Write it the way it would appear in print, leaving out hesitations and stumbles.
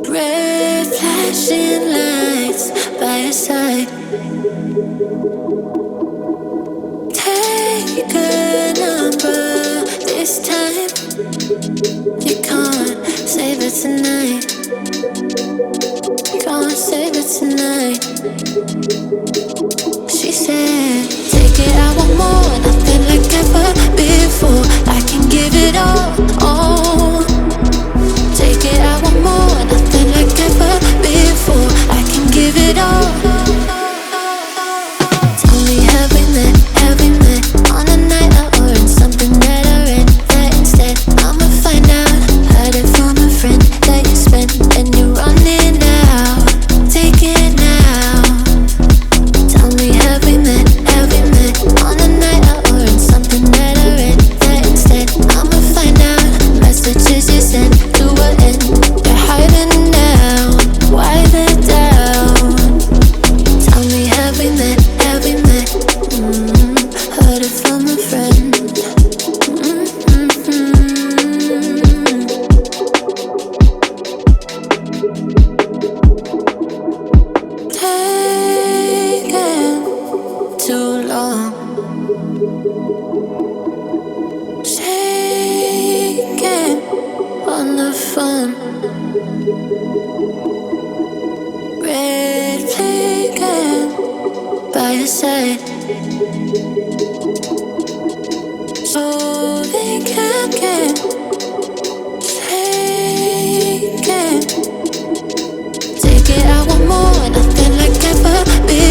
Red flashing lights by your side. Take a number this time. You can't save it tonight. Can't save it tonight. She said, take it, I want more. Nothing like ever before. I can give it all. Take it, I want more. Nothing like ever before. I can give it all. Tell me, have we met? Have we met on a night out or in something that I read? That instead, I'ma find out. Heard it from a friend that you spent and you're running out. Take it now. Tell me, have we met? Have we met on a night out or in something that I read? That instead, I'ma find out. Messages you sent to an end. They're hiding now. Why the doubt? Tell me, have we met? Have we met? Heard it from a friend. Taking too long. Shaking on the phone. Red flagging by your side. So they can't get taken. Take it, I want more. Nothing like ever before.